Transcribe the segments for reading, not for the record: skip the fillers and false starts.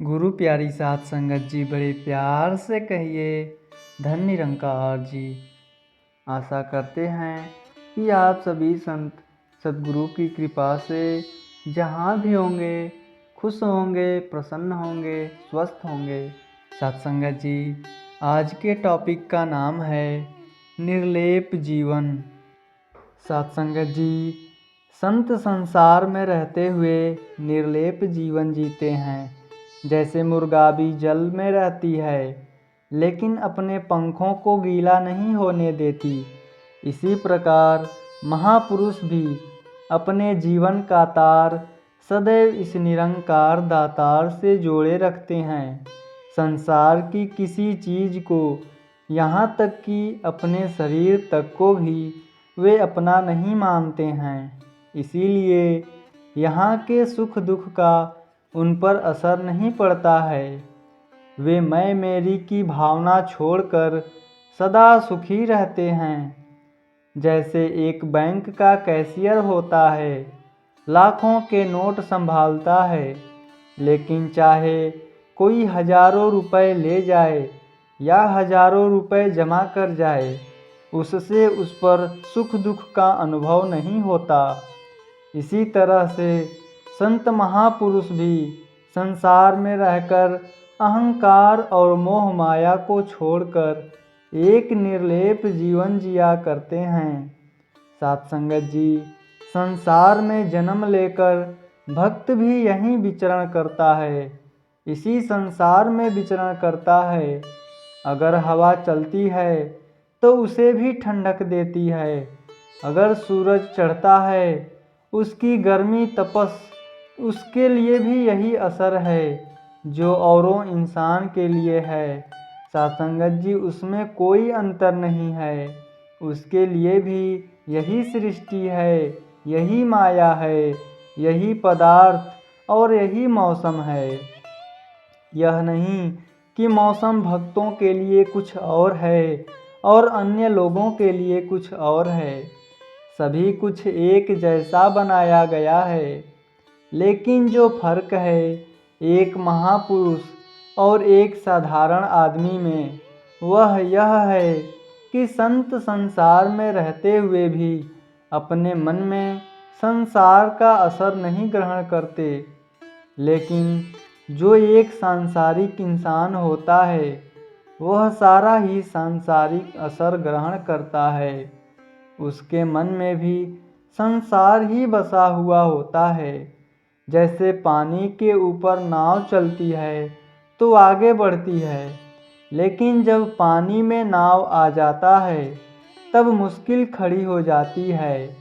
गुरु प्यारी साध संगत जी, बड़े प्यार से कहिए धन निरंकार जी। आशा करते हैं कि आप सभी संत सद्गुरु की कृपा से जहाँ भी होंगे खुश होंगे, प्रसन्न होंगे, स्वस्थ होंगे। साध संगत जी, आज के टॉपिक का नाम है निर्लेप जीवन। साध संगत जी, संत संसार में रहते हुए निर्लेप जीवन जीते हैं। जैसे मुर्गा भी जल में रहती है लेकिन अपने पंखों को गीला नहीं होने देती, इसी प्रकार महापुरुष भी अपने जीवन का तार सदैव इस निरंकार दातार से जोड़े रखते हैं। संसार की किसी चीज़ को, यहाँ तक कि अपने शरीर तक को भी वे अपना नहीं मानते हैं। इसीलिए यहाँ के सुख दुख का उन पर असर नहीं पड़ता है। वे मैं मेरी की भावना छोड़कर सदा सुखी रहते हैं। जैसे एक बैंक का कैशियर होता है, लाखों के नोट संभालता है, लेकिन चाहे कोई हजारों रुपए ले जाए या हजारों रुपए जमा कर जाए, उससे उस पर सुख दुख का अनुभव नहीं होता। इसी तरह से संत महापुरुष भी संसार में रहकर अहंकार और मोह माया को छोड़कर एक निर्लेप जीवन जिया करते हैं। साथ संगत जी, संसार में जन्म लेकर भक्त भी यहीं विचरण करता है, इसी संसार में विचरण करता है। अगर हवा चलती है तो उसे भी ठंडक देती है, अगर सूरज चढ़ता है उसकी गर्मी तपस उसके लिए भी यही असर है जो औरों इंसान के लिए है। सासंगत जी, उसमें कोई अंतर नहीं है, उसके लिए भी यही सृष्टि है, यही माया है, यही पदार्थ और यही मौसम है। यह नहीं कि मौसम भक्तों के लिए कुछ और है और अन्य लोगों के लिए कुछ और है। सभी कुछ एक जैसा बनाया गया है, लेकिन जो फर्क है एक महापुरुष और एक साधारण आदमी में, वह यह है कि संत संसार में रहते हुए भी अपने मन में संसार का असर नहीं ग्रहण करते, लेकिन जो एक सांसारिक इंसान होता है वह सारा ही सांसारिक असर ग्रहण करता है। उसके मन में भी संसार ही बसा हुआ होता है। जैसे पानी के ऊपर नाव चलती है तो आगे बढ़ती है, लेकिन जब पानी में नाव आ जाता है तब मुश्किल खड़ी हो जाती है।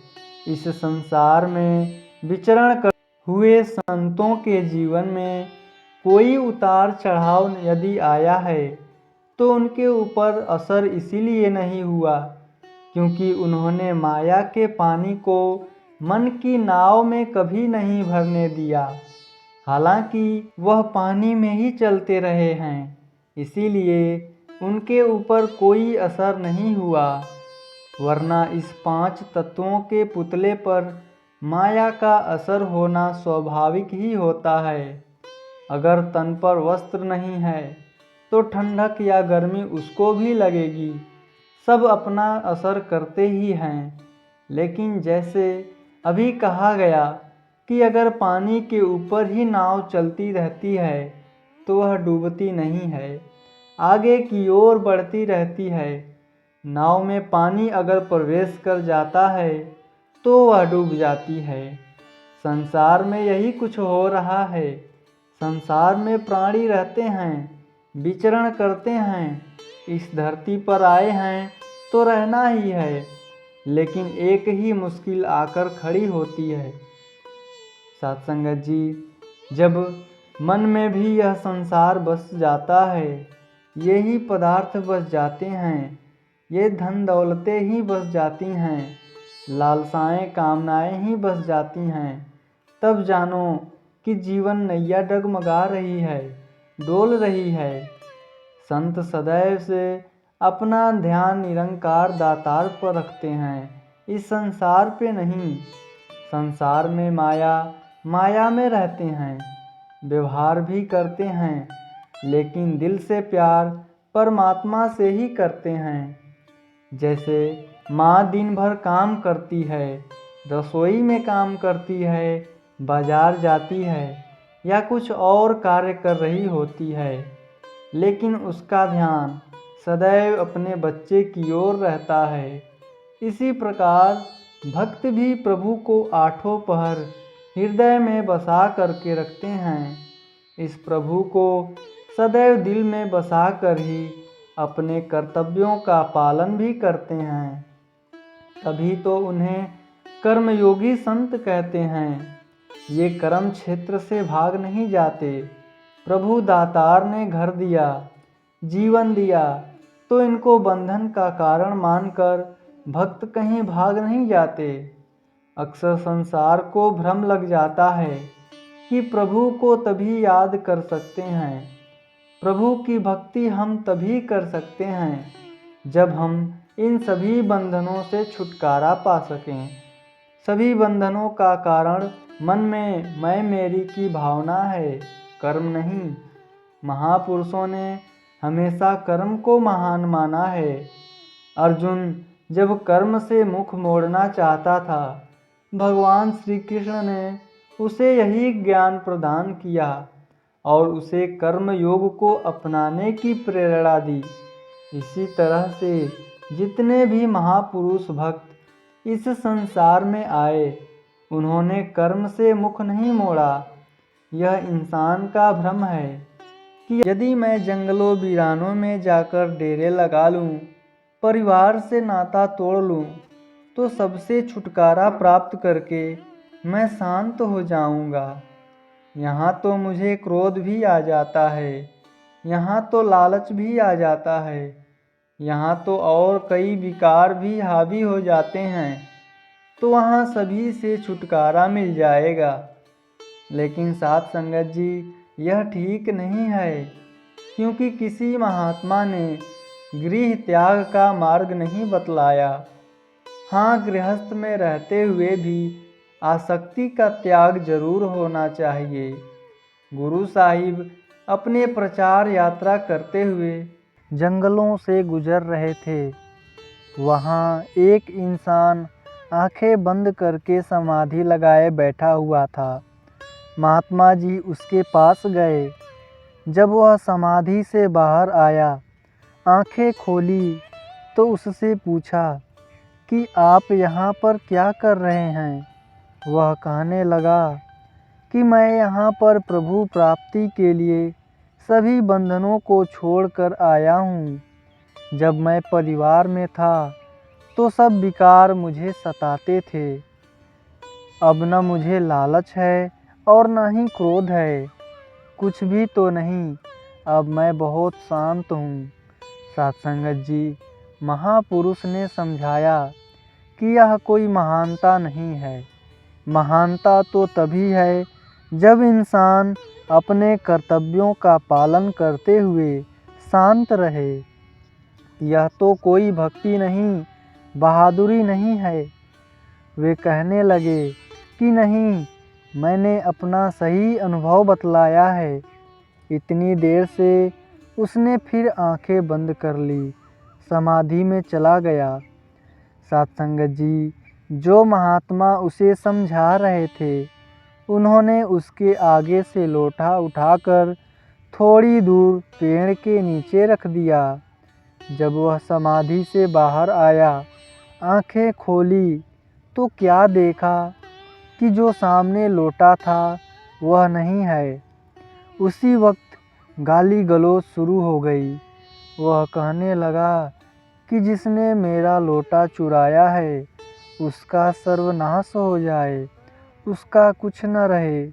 इस संसार में विचरण कर हुए संतों के जीवन में कोई उतार चढ़ाव यदि आया है तो उनके ऊपर असर इसीलिए नहीं हुआ क्योंकि उन्होंने माया के पानी को मन की नाव में कभी नहीं भरने दिया। हालांकि वह पानी में ही चलते रहे हैं, इसीलिए उनके ऊपर कोई असर नहीं हुआ। वरना इस 5 तत्वों के पुतले पर माया का असर होना स्वाभाविक ही होता है। अगर तन पर वस्त्र नहीं है तो ठंडक या गर्मी उसको भी लगेगी, सब अपना असर करते ही हैं। लेकिन जैसे अभी कहा गया कि अगर पानी के ऊपर ही नाव चलती रहती है तो वह डूबती नहीं है, आगे की ओर बढ़ती रहती है। नाव में पानी अगर प्रवेश कर जाता है तो वह डूब जाती है। संसार में यही कुछ हो रहा है। संसार में प्राणी रहते हैं, विचरण करते हैं, इस धरती पर आए हैं तो रहना ही है, लेकिन एक ही मुश्किल आकर खड़ी होती है। सत्संगत जी, जब मन में भी यह संसार बस जाता है, यही पदार्थ बस जाते हैं, ये धन दौलतें ही बस जाती हैं, लालसाएं कामनाएं ही बस जाती हैं, तब जानो कि जीवन नैया डगमगा रही है, डोल रही है। संत सदैव से अपना ध्यान निरंकार दातार पर रखते हैं, इस संसार पे नहीं। संसार में माया, माया में रहते हैं। व्यवहार भी करते हैं, लेकिन दिल से प्यार परमात्मा से ही करते हैं। जैसे माँ दिन भर काम करती है, रसोई में काम करती है, बाजार जाती है या कुछ और कार्य कर रही होती है, लेकिन उसका ध्यान सदैव अपने बच्चे की ओर रहता है। इसी प्रकार भक्त भी प्रभु को आठों पहर हृदय में बसा करके रखते हैं। इस प्रभु को सदैव दिल में बसा कर ही अपने कर्तव्यों का पालन भी करते हैं। तभी तो उन्हें कर्मयोगी संत कहते हैं। ये कर्म क्षेत्र से भाग नहीं जाते। प्रभु दातार ने घर दिया, जीवन दिया, तो इनको बंधन का कारण मानकर भक्त कहीं भाग नहीं जाते। अक्सर संसार को भ्रम लग जाता है कि प्रभु को तभी याद कर सकते हैं। प्रभु की भक्ति हम तभी कर सकते हैं जब हम इन सभी बंधनों से छुटकारा पा सकें। सभी बंधनों का कारण मन में मैं मेरी की भावना है, कर्म नहीं। महापुरुषों ने हमेशा कर्म को महान माना है। अर्जुन जब कर्म से मुख मोड़ना चाहता था, भगवान श्री कृष्ण ने उसे यही ज्ञान प्रदान किया और उसे कर्म योग को अपनाने की प्रेरणा दी। इसी तरह से जितने भी महापुरुष भक्त इस संसार में आए, उन्होंने कर्म से मुख नहीं मोड़ा। यह इंसान का भ्रम है कि यदि मैं जंगलों वीरानों में जाकर डेरे लगा लूं, परिवार से नाता तोड़ लूं, तो सबसे छुटकारा प्राप्त करके मैं शांत हो जाऊंगा। यहाँ तो मुझे क्रोध भी आ जाता है, यहाँ तो लालच भी आ जाता है, यहाँ तो और कई विकार भी हावी हो जाते हैं, तो वहाँ सभी से छुटकारा मिल जाएगा। लेकिन साथ संगत जी, यह ठीक नहीं है, क्योंकि किसी महात्मा ने गृह त्याग का मार्ग नहीं बतलाया। हाँ, गृहस्थ में रहते हुए भी आसक्ति का त्याग जरूर होना चाहिए। गुरु साहिब अपने प्रचार यात्रा करते हुए जंगलों से गुजर रहे थे। वहाँ एक इंसान आंखें बंद करके समाधि लगाए बैठा हुआ था। महात्मा जी उसके पास गए। जब वह समाधि से बाहर आया, आंखें खोली तो उससे पूछा कि आप यहाँ पर क्या कर रहे हैं। वह कहने लगा कि मैं यहाँ पर प्रभु प्राप्ति के लिए सभी बंधनों को छोड़कर आया हूँ। जब मैं परिवार में था तो सब विकार मुझे सताते थे। अब न मुझे लालच है और न ही क्रोध है, कुछ भी तो नहीं। अब मैं बहुत शांत हूँ। सत्संगत जी, महापुरुष ने समझाया कि यह कोई महानता नहीं है। महानता तो तभी है जब इंसान अपने कर्तव्यों का पालन करते हुए शांत रहे। यह तो कोई भक्ति नहीं, बहादुरी नहीं है। वे कहने लगे कि नहीं, मैंने अपना सही अनुभव बतलाया है। इतनी देर से उसने फिर आंखें बंद कर ली, समाधि में चला गया। सत्संगत जी, जो महात्मा उसे समझा रहे थे, उन्होंने उसके आगे से लोटा उठाकर थोड़ी दूर पेड़ के नीचे रख दिया। जब वह समाधि से बाहर आया, आंखें खोली तो क्या देखा कि जो सामने लोटा था वह नहीं है। उसी वक्त गाली गलौज शुरू हो गई। वह कहने लगा कि जिसने मेरा लोटा चुराया है, उसका सर्वनाश हो जाए, उसका कुछ न रहे।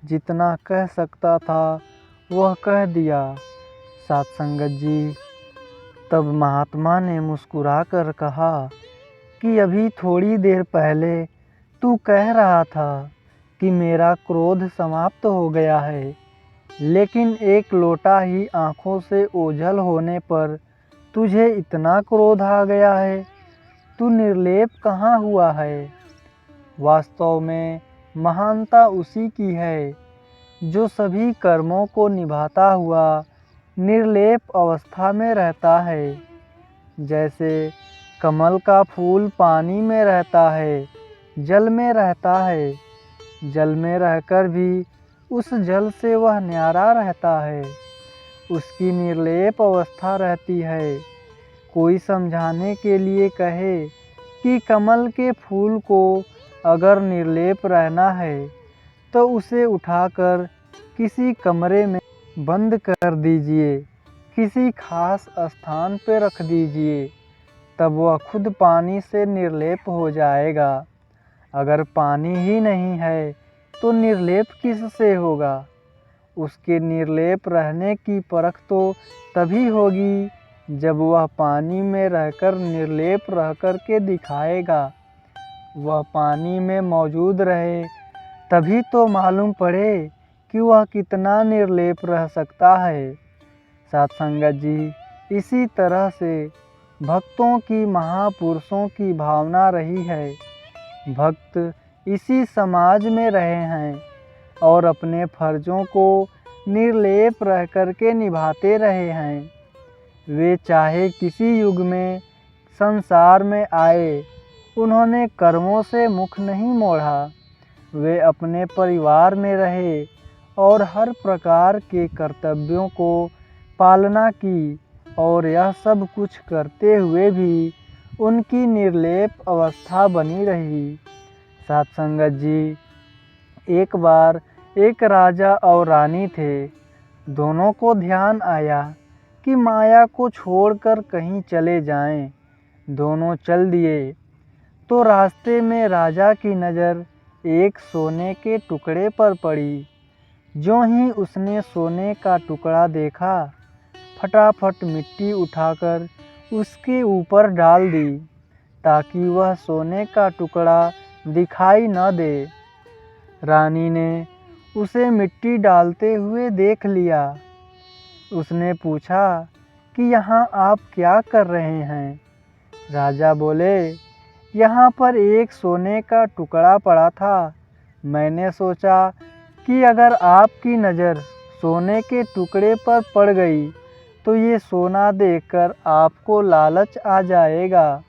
जितना कह सकता था वह कह दिया। सत्संगत जी, तब महात्मा ने मुस्कुरा कर कहा कि अभी थोड़ी देर पहले तू कह रहा था कि मेरा क्रोध समाप्त हो गया है, लेकिन एक लोटा ही आँखों से ओझल होने पर तुझे इतना क्रोध आ गया है। तू निर्लेप कहाँ हुआ है। वास्तव में महानता उसी की है जो सभी कर्मों को निभाता हुआ निर्लेप अवस्था में रहता है। जैसे कमल का फूल पानी में रहता है, जल में रहता है, जल में रहकर भी उस जल से वह न्यारा रहता है, उसकी निर्लेप अवस्था रहती है। कोई समझाने के लिए कहे कि कमल के फूल को अगर निर्लेप रहना है तो उसे उठाकर किसी कमरे में बंद कर दीजिए, किसी खास स्थान पर रख दीजिए, तब वह खुद पानी से निर्लेप हो जाएगा। अगर पानी ही नहीं है तो निर्लेप किससे होगा? उसके निर्लेप रहने की परख तो तभी होगी जब वह पानी में रहकर निर्लेप रह कर के दिखाएगा। वह पानी में मौजूद रहे तभी तो मालूम पड़े कि वह कितना निर्लेप रह सकता है। साथ संगत जी, इसी तरह से भक्तों की महापुरुषों की भावना रही है। भक्त इसी समाज में रहे हैं और अपने फर्जों को निर्लेप रह कर के निभाते रहे हैं। वे चाहे किसी युग में संसार में आए, उन्होंने कर्मों से मुख नहीं मोड़ा। वे अपने परिवार में रहे और हर प्रकार के कर्तव्यों को पालना की, और यह सब कुछ करते हुए भी उनकी निर्लेप अवस्था बनी रही। साथ संगत जी, एक बार एक राजा और रानी थे। दोनों को ध्यान आया कि माया को छोड़कर कहीं चले जाएं। दोनों चल दिए तो रास्ते में राजा की नज़र एक सोने के टुकड़े पर पड़ी। ज्यों ही उसने सोने का टुकड़ा देखा, फटाफट मिट्टी उठाकर उसके ऊपर डाल दी ताकि वह सोने का टुकड़ा दिखाई न दे। रानी ने उसे मिट्टी डालते हुए देख लिया। उसने पूछा कि यहाँ आप क्या कर रहे हैं? राजा बोले, यहाँ पर एक सोने का टुकड़ा पड़ा था। मैंने सोचा कि अगर आपकी नज़र सोने के टुकड़े पर पड़ गई तो ये सोना देखकर आपको लालच आ जाएगा,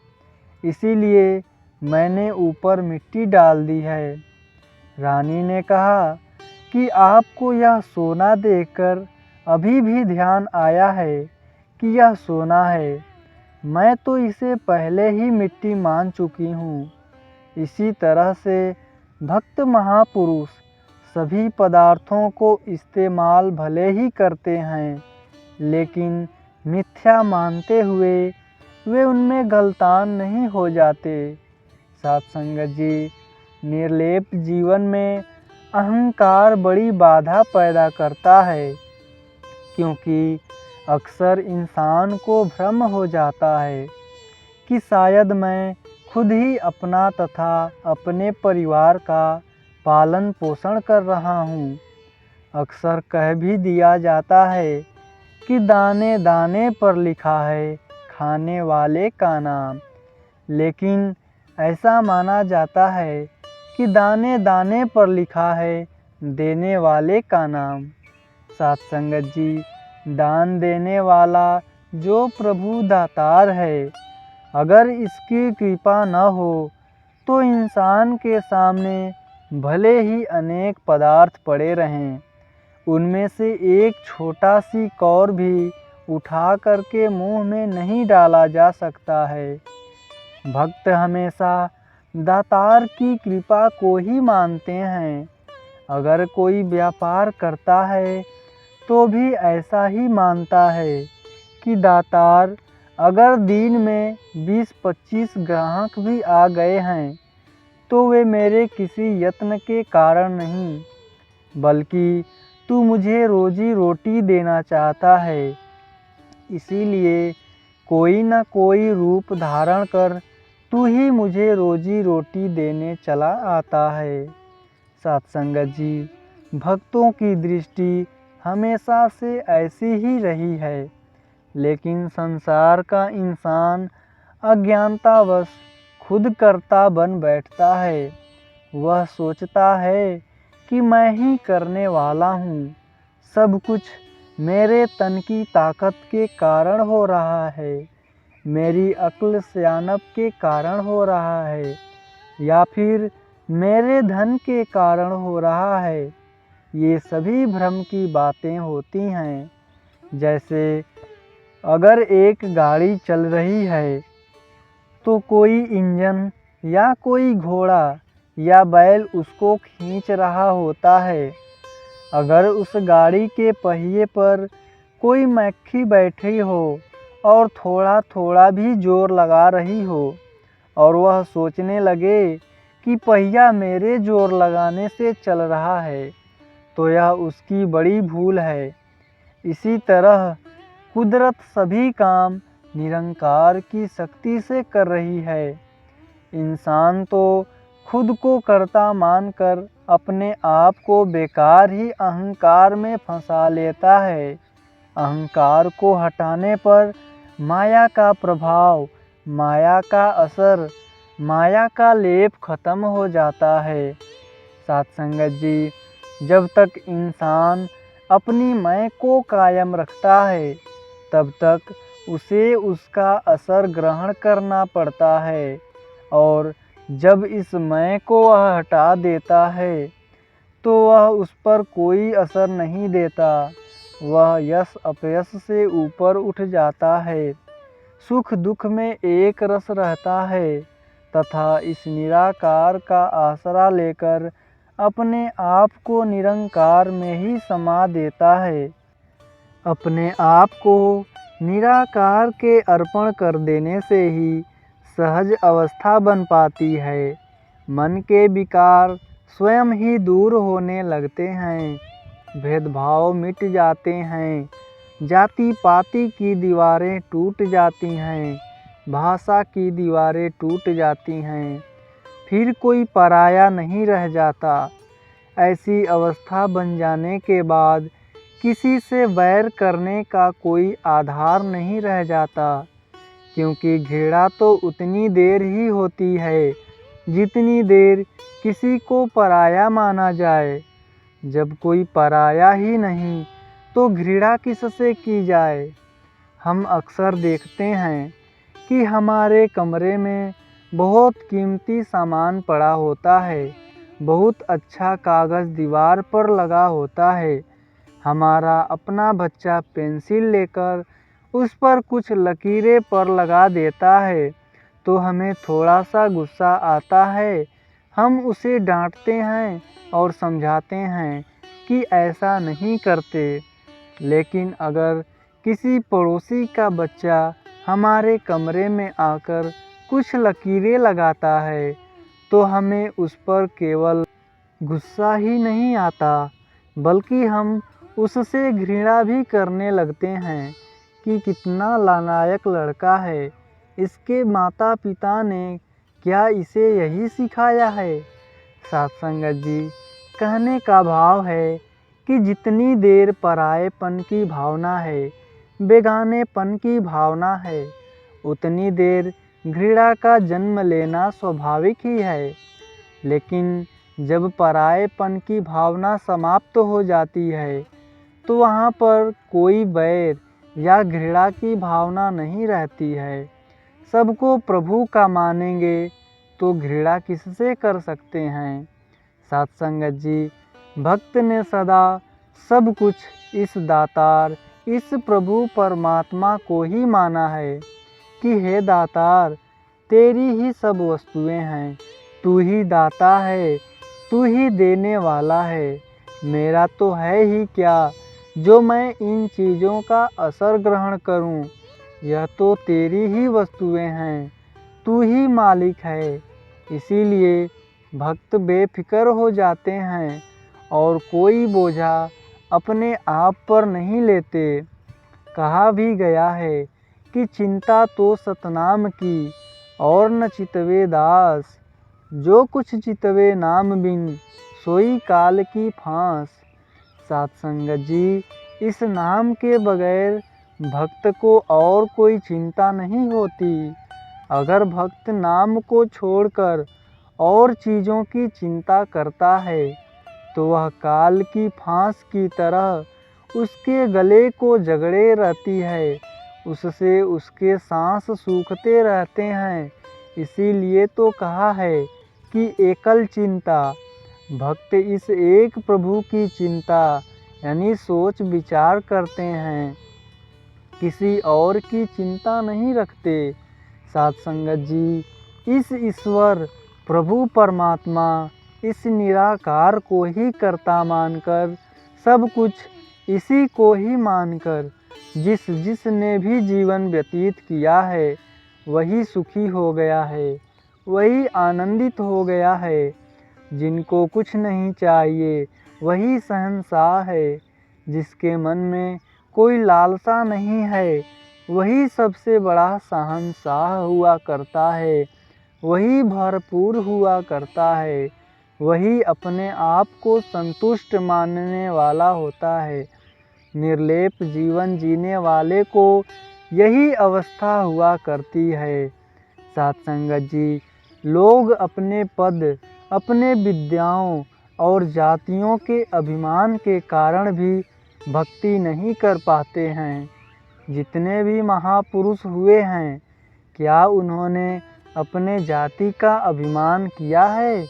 इसीलिए मैंने ऊपर मिट्टी डाल दी है। रानी ने कहा कि आपको यह सोना देखकर अभी भी ध्यान आया है कि यह सोना है। मैं तो इसे पहले ही मिट्टी मान चुकी हूँ। इसी तरह से भक्त महापुरुष सभी पदार्थों को इस्तेमाल भले ही करते हैं, लेकिन मिथ्या मानते हुए वे उनमें गलतान नहीं हो जाते। साथ संगत जी, निर्लेप जीवन में अहंकार बड़ी बाधा पैदा करता है, क्योंकि अक्सर इंसान को भ्रम हो जाता है कि शायद मैं खुद ही अपना तथा अपने परिवार का पालन पोषण कर रहा हूँ। अक्सर कह भी दिया जाता है कि दाने दाने पर लिखा है खाने वाले का नाम, लेकिन ऐसा माना जाता है कि दाने दाने पर लिखा है देने वाले का नाम। साथ संगत जी, दान देने वाला जो प्रभु दातार है, अगर इसकी कृपा न हो तो इंसान के सामने भले ही अनेक पदार्थ पड़े रहें, उनमें से एक छोटा सी कौर भी उठा करके मुंह में नहीं डाला जा सकता है। भक्त हमेशा दातार की कृपा को ही मानते हैं। अगर कोई व्यापार करता है तो भी ऐसा ही मानता है कि दातार अगर दिन में 20-25 ग्राहक भी आ गए हैं तो वे मेरे किसी यत्न के कारण नहीं, बल्कि तू मुझे रोजी रोटी देना चाहता है, इसीलिए कोई न कोई रूप धारण कर तू ही मुझे रोजी रोटी देने चला आता है। साथ संगत जी, भक्तों की दृष्टि हमेशा से ऐसी ही रही है, लेकिन संसार का इंसान अज्ञानतावश खुद कर्ता बन बैठता है। वह सोचता है कि मैं ही करने वाला हूँ। सब कुछ मेरे तन की ताकत के कारण हो रहा है, मेरी अक्ल सियानत के कारण हो रहा है, या फिर मेरे धन के कारण हो रहा है। ये सभी भ्रम की बातें होती हैं। जैसे अगर एक गाड़ी चल रही है तो कोई इंजन या कोई घोड़ा या बैल उसको खींच रहा होता है। अगर उस गाड़ी के पहिए पर कोई मक्खी बैठी हो और थोड़ा थोड़ा भी जोर लगा रही हो और वह सोचने लगे कि पहिया मेरे जोर लगाने से चल रहा है, तो यह उसकी बड़ी भूल है। इसी तरह कुदरत सभी काम निरंकार की शक्ति से कर रही है। इंसान तो खुद को कर्ता मानकर अपने आप को बेकार ही अहंकार में फंसा लेता है। अहंकार को हटाने पर माया का प्रभाव, माया का असर, माया का लेप खत्म हो जाता है। साथ संगत जी, जब तक इंसान अपनी मैं को कायम रखता है तब तक उसे उसका असर ग्रहण करना पड़ता है, और जब इस मैं को वह हटा देता है तो वह उस पर कोई असर नहीं देता। वह यश अपयश से ऊपर उठ जाता है, सुख दुख में एक रस रहता है तथा इस निराकार का आसरा लेकर अपने आप को निरंकार में ही समा देता है। अपने आप को निराकार के अर्पण कर देने से ही सहज अवस्था बन पाती है। मन के विकार स्वयं ही दूर होने लगते हैं, भेदभाव मिट जाते हैं, जाति पाति की दीवारें टूट जाती हैं, भाषा की दीवारें टूट जाती हैं, फिर कोई पराया नहीं रह जाता। ऐसी अवस्था बन जाने के बाद किसी से वैर करने का कोई आधार नहीं रह जाता, क्योंकि घृणा तो उतनी देर ही होती है जितनी देर किसी को पराया माना जाए। जब कोई पराया ही नहीं तो घृणा किससे की जाए। हम अक्सर देखते हैं कि हमारे कमरे में बहुत कीमती सामान पड़ा होता है, बहुत अच्छा कागज़ दीवार पर लगा होता है। हमारा अपना बच्चा पेंसिल लेकर उस पर कुछ लकीरें पर लगा देता है तो हमें थोड़ा सा गुस्सा आता है। हम उसे डांटते हैं और समझाते हैं कि ऐसा नहीं करते। लेकिन अगर किसी पड़ोसी का बच्चा हमारे कमरे में आकर कुछ लकीरें लगाता है तो हमें उस पर केवल गुस्सा ही नहीं आता, बल्कि हम उससे घृणा भी करने लगते हैं कि कितना नालायक लड़का है, इसके माता पिता ने क्या इसे यही सिखाया है। साथ संगत जी, कहने का भाव है कि जितनी देर परायेपन की भावना है, बेगानेपन की भावना है, उतनी देर घृणा का जन्म लेना स्वाभाविक ही है। लेकिन जब परायेपन की भावना समाप्त हो जाती है तो वहाँ पर कोई बैर या घृणा की भावना नहीं रहती है। सबको प्रभु का मानेंगे तो घृणा किससे कर सकते हैं। साथ संगत जी, भक्त ने सदा सब कुछ इस दातार, इस प्रभु परमात्मा को ही माना है कि हे दातार, तेरी ही सब वस्तुएं हैं, तू ही दाता है, तू ही देने वाला है। मेरा तो है ही क्या जो मैं इन चीज़ों का असर ग्रहण करूं। यह तो तेरी ही वस्तुएं हैं, तू ही मालिक है। इसीलिए भक्त बेफिक्र हो जाते हैं और कोई बोझा अपने आप पर नहीं लेते। कहा भी गया है कि चिंता तो सतनाम की और न चितवे दास, जो कुछ चितवे नाम बिन सोई काल की फांस। साथ संगत जी, इस नाम के बगैर भक्त को और कोई चिंता नहीं होती। अगर भक्त नाम को छोड़कर और चीज़ों की चिंता करता है तो वह काल की फांस की तरह उसके गले को जकड़े रहती है, उससे उसके सांस सूखते रहते हैं। इसीलिए तो कहा है कि एकल चिंता, भक्त इस एक प्रभु की चिंता यानी सोच विचार करते हैं, किसी और की चिंता नहीं रखते। साध संगत जी, इस ईश्वर प्रभु परमात्मा, इस निराकार को ही कर्ता मानकर, सब कुछ इसी को ही मानकर जिसने भी जीवन व्यतीत किया है वही सुखी हो गया है, वही आनंदित हो गया है। जिनको कुछ नहीं चाहिए वही शहंशाह है, जिसके मन में कोई लालसा नहीं है वही सबसे बड़ा शहंशाह हुआ करता है, वही भरपूर हुआ करता है, वही अपने आप को संतुष्ट मानने वाला होता है। निर्लेप जीवन जीने वाले को यही अवस्था हुआ करती है। साथ संगत जी, लोग अपने पद, अपने विद्याओं और जातियों के अभिमान के कारण भी भक्ति नहीं कर पाते हैं। जितने भी महापुरुष हुए हैं, क्या उन्होंने अपने जाति का अभिमान किया है?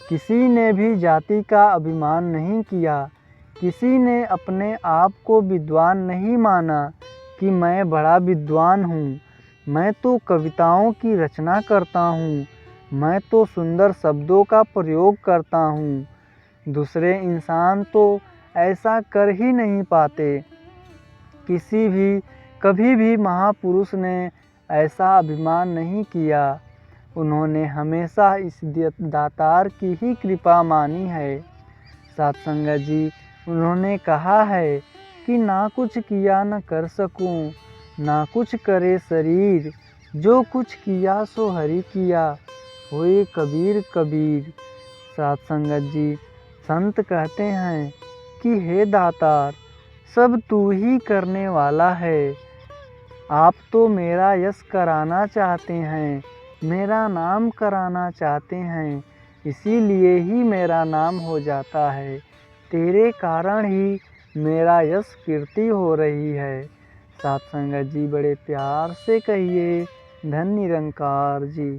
किसी ने भी जाति का अभिमान नहीं किया। किसी ने अपने आप को विद्वान नहीं माना कि मैं बड़ा विद्वान हूँ, मैं तो कविताओं की रचना करता हूँ, मैं तो सुंदर शब्दों का प्रयोग करता हूँ। दूसरे इंसान तो ऐसा कर ही नहीं पाते। कभी भी महापुरुष ने ऐसा अभिमान नहीं किया। उन्होंने हमेशा इस दातार की ही कृपा मानी है। साथ संगत जी, उन्होंने कहा है कि ना कुछ किया न कर सकूं, ना कुछ करे शरीर, जो कुछ किया सो हरि किया, होए कबीर कबीर। साथ संगत जी, संत कहते हैं कि हे दातार, सब तू ही करने वाला है। आप तो मेरा यश कराना चाहते हैं, मेरा नाम कराना चाहते हैं, इसीलिए ही मेरा नाम हो जाता है। तेरे कारण ही मेरा यश कीर्ति हो रही है। साथ संगत जी, बड़े प्यार से कहिए, धन्य निरंकार जी।